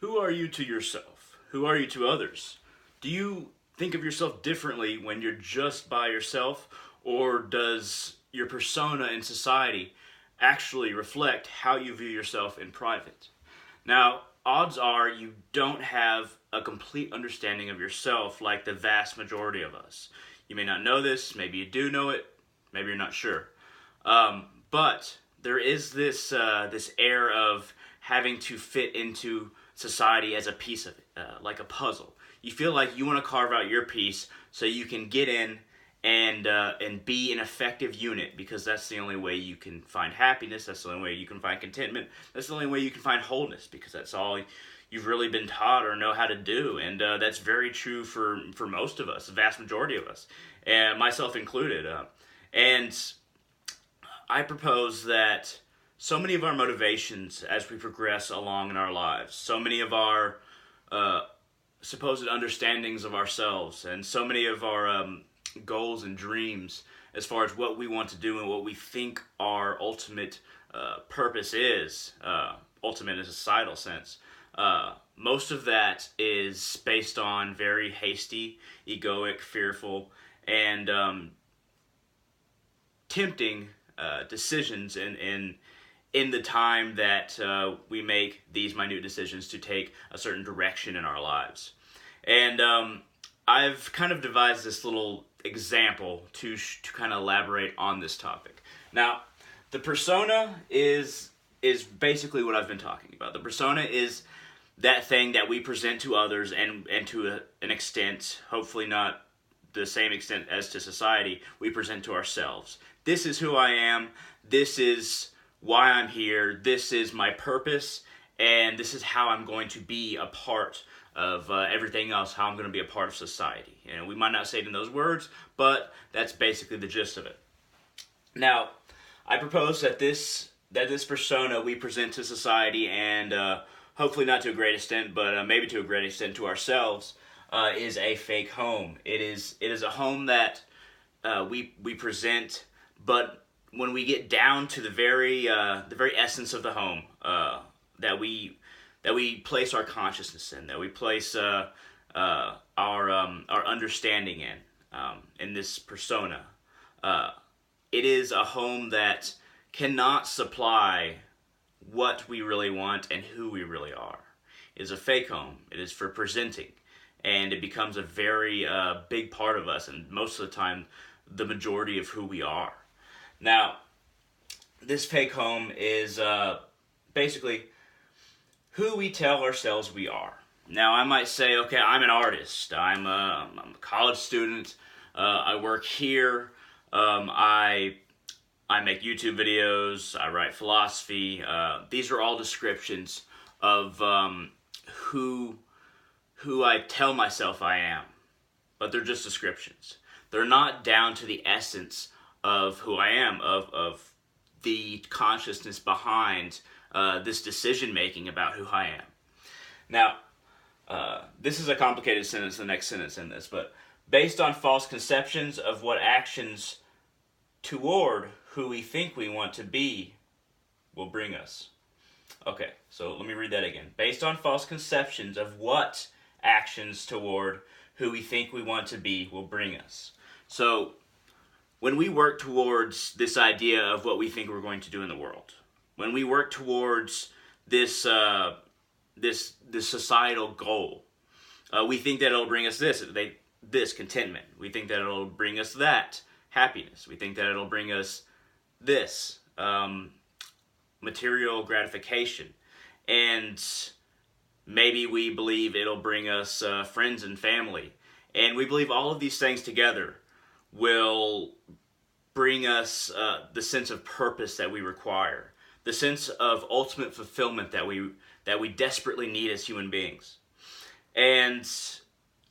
Who are you to yourself? Who are you to others? Do you think of yourself differently when you're just by yourself, or does your persona in society actually reflect how you view yourself in private? Now, odds are you don't have a complete understanding of yourself like the vast majority of us. You may not know this, maybe you do know it, maybe you're not sure. But there is this air of having to fit into society as a piece of it, like a puzzle. You feel like you want to carve out your piece so you can get in and be an effective unit, because that's the only way you can find happiness. That's the only way you can find contentment. That's the only way you can find wholeness, because that's all you've really been taught or know how to do. And that's very true for most of us, the vast majority of us, and myself included. And I propose that so many of our motivations as we progress along in our lives, so many of our supposed understandings of ourselves, and so many of our goals and dreams as far as what we want to do and what we think our ultimate purpose is, ultimate in a societal sense. Most of that is based on very hasty, egoic, fearful, and tempting decisions in the time that we make these minute decisions to take a certain direction in our lives. And I've kind of devised this little example to kind of elaborate on this topic. Now, the persona is basically what I've been talking about. The persona is that thing that we present to others, and to an extent, hopefully not the same extent as to society, we present to ourselves. This is who I am. This is why I'm here. This is my purpose, and this is how I'm going to be a part of everything else, how I'm going to be a part of society. And we might not say it in those words, but that's basically the gist of it. Now, I propose that this persona we present to society, and hopefully not to a great extent, but maybe to a great extent to ourselves, is a fake home. It is a home that we present, but when we get down to the very essence of the home, that we place our consciousness in, that we place our understanding in this persona, it is a home that cannot supply what we really want and who we really are. It is a fake home. It is for presenting, and it becomes a very big part of us, and most of the time, the majority of who we are. Now, this fake home is basically who we tell ourselves we are. Now, I might say, okay, I'm an artist. I'm a college student. I work here. I make YouTube videos. I write philosophy. These are all descriptions of who I tell myself I am. But they're just descriptions. They're not down to the essence of who I am, of the consciousness behind this decision-making about who I am. Now, this is a complicated sentence, the next sentence in this, but based on false conceptions of what actions toward who we think we want to be will bring us. Okay, so let me read that again. Based on false conceptions of what actions toward who we think we want to be will bring us. So, when we work towards this idea of what we think we're going to do in the world, when we work towards this societal goal, we think that it'll bring us this contentment. We think that it'll bring us that happiness. We think that it'll bring us this material gratification, and maybe we believe it'll bring us friends and family, and we believe all of these things together will bring us the sense of purpose that we require, the sense of ultimate fulfillment that we desperately need as human beings. And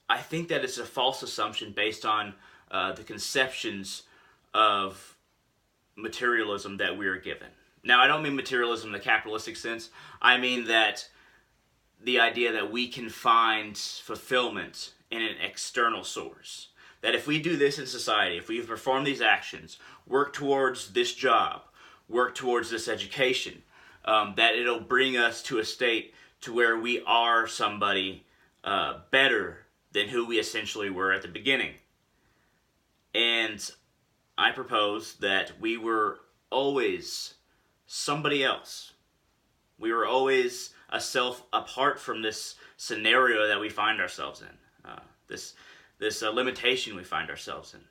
I think that it's a false assumption based on the conceptions of materialism that we are given. Now, I don't mean materialism in the capitalistic sense. I mean that the idea that we can find fulfillment in an external source. That if we do this in society, if we perform these actions, work towards this job, work towards this education, that it'll bring us to a state to where we are somebody better than who we essentially were at the beginning. And I propose that we were always somebody else. We were always a self apart from this scenario that we find ourselves in, this limitation we find ourselves in.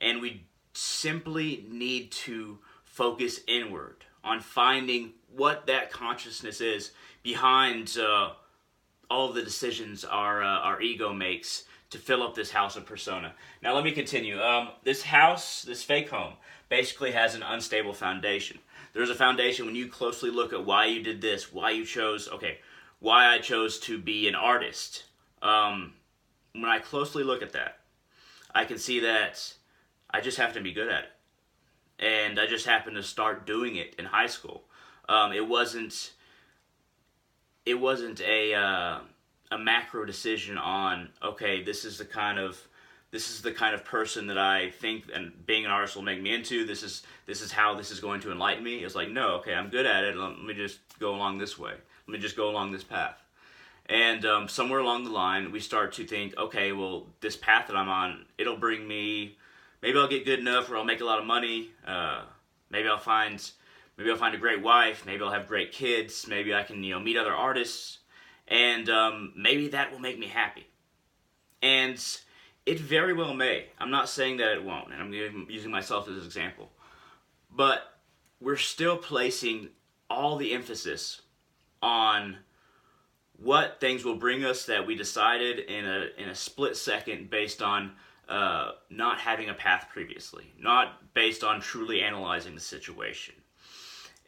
And we simply need to focus inward on finding what that consciousness is behind all of the decisions our ego makes to fill up this house of persona. Now let me continue. This house, this fake home, basically has an unstable foundation. There's a foundation when you closely look at why you did this, why I chose to be an artist. When I closely look at that, I can see that I just have to be good at it. And I just happened to start doing it in high school. It wasn't a macro decision on, okay, this is the kind of person that I think and being an artist will make me into. This is how this is going to enlighten me. It's like, no, okay, I'm good at it. Let me just go along this way. Let me just go along this path. And somewhere along the line, we start to think, okay, well, this path that I'm on, it'll bring me. Maybe I'll get good enough where I'll make a lot of money. Maybe I'll find a great wife. Maybe I'll have great kids. Maybe I can meet other artists, and maybe that will make me happy. And it very well may. I'm not saying that it won't, and I'm using myself as an example. But we're still placing all the emphasis on what things will bring us that we decided in a split second based on not having a path previously, not based on truly analyzing the situation,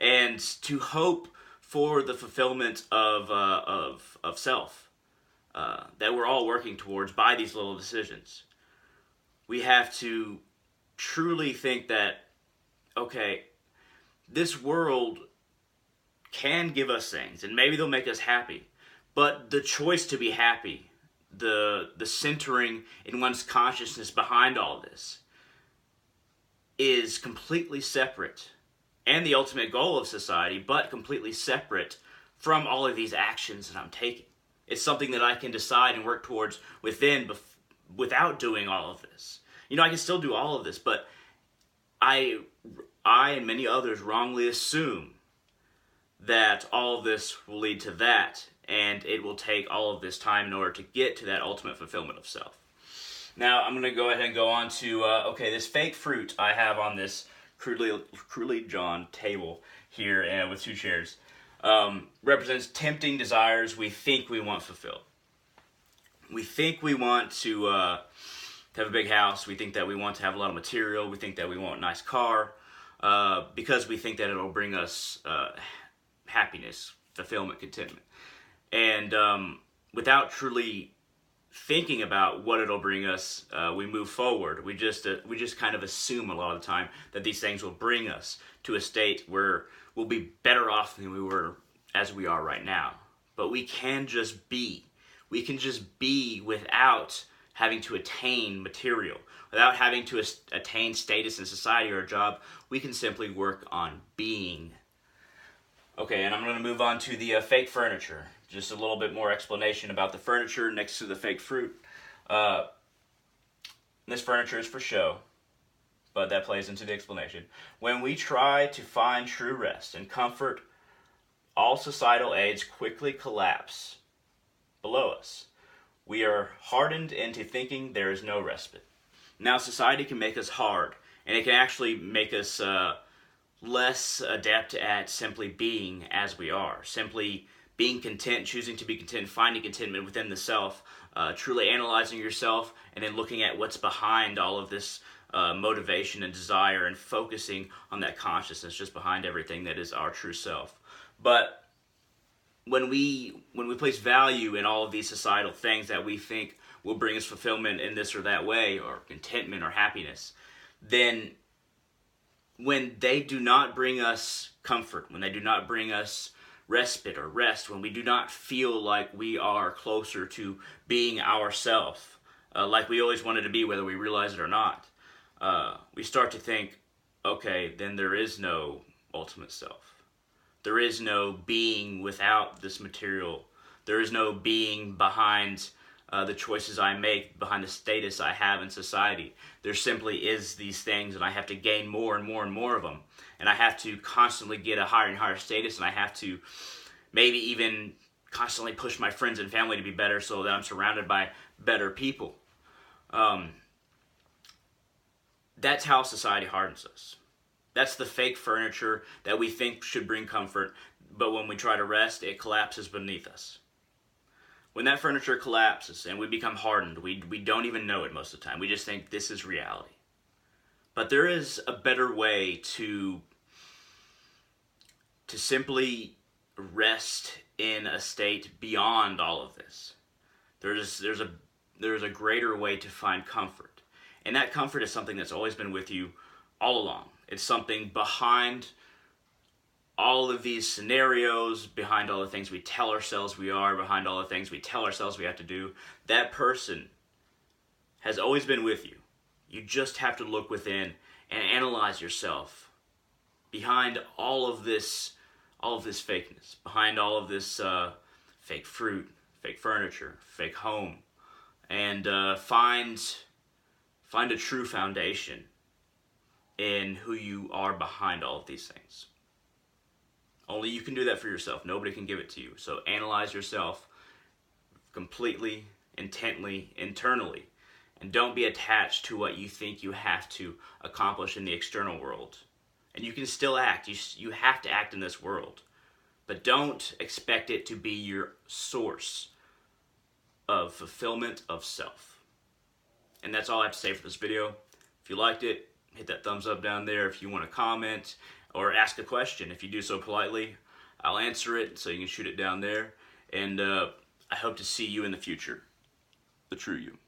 and to hope for the fulfillment of self that we're all working towards by these little decisions. We have to truly think that, okay, this world can give us things, and maybe they'll make us happy, but the choice to be happy, the centering in one's consciousness behind all this, is completely separate, and the ultimate goal of society, but completely separate from all of these actions that I'm taking. It's something that I can decide and work towards within without doing all of this. I can still do all of this, but I and many others wrongly assume that all of this will lead to that, and it will take all of this time in order to get to that ultimate fulfillment of self. Now, I'm going to go ahead and go on to, this fake fruit I have on this crudely drawn table here with two chairs represents tempting desires we think we want fulfilled. We think we want to have a big house. We think that we want to have a lot of material. We think that we want a nice car because we think that it'll bring us happiness, fulfillment, contentment. And without truly thinking about what it'll bring us, we move forward. We just kind of assume a lot of the time that these things will bring us to a state where we'll be better off than we were as we are right now. But we can just be. We can just be without having to attain material, without having to attain status in society or a job. We can simply work on being. Okay, and I'm going to move on to the fake furniture. Just a little bit more explanation about the furniture next to the fake fruit. This furniture is for show, but that plays into the explanation. When we try to find true rest and comfort, all societal aids quickly collapse below us. We are hardened into thinking there is no respite. Now, society can make us hard, and it can actually make us less adept at simply being as we are, simply being content, choosing to be content, finding contentment within the self, truly analyzing yourself, and then looking at what's behind all of this motivation and desire, and focusing on that consciousness just behind everything that is our true self. But when we place value in all of these societal things that we think will bring us fulfillment in this or that way, or contentment or happiness, then when they do not bring us comfort, when they do not bring us respite or rest, when we do not feel like we are closer to being ourself, like we always wanted to be, whether we realize it or not, we start to think, okay, then there is no ultimate self. There is no being without this material. There is no being behind the choices I make, behind the status I have in society. There simply is these things, and I have to gain more and more and more of them. And I have to constantly get a higher and higher status, and I have to maybe even constantly push my friends and family to be better so that I'm surrounded by better people. That's how society hardens us. That's the fake furniture that we think should bring comfort, but when we try to rest, it collapses beneath us. When that furniture collapses and we become hardened, we don't even know it most of the time. We just think this is reality. But there is a better way to simply rest in a state beyond all of this. There's a greater way to find comfort. And that comfort is something that's always been with you all along. It's something behind all of these scenarios, behind all the things we tell ourselves we are, behind all the things we tell ourselves we have to do. That person has always been with you. You just have to look within and analyze yourself behind all of this fakeness, behind all of this fake fruit, fake furniture, fake home, and find a true foundation in who you are behind all of these things. Only you can do that for yourself. Nobody can give it to you. So analyze yourself completely, intently, internally, and don't be attached to what you think you have to accomplish in the external world. And you can still act. You have to act in this world. But don't expect it to be your source of fulfillment of self. And that's all I have to say for this video. If you liked it, hit that thumbs up down there. If you want to comment or ask a question, if you do so politely, I'll answer it, so you can shoot it down there. And I hope to see you in the future. The true you.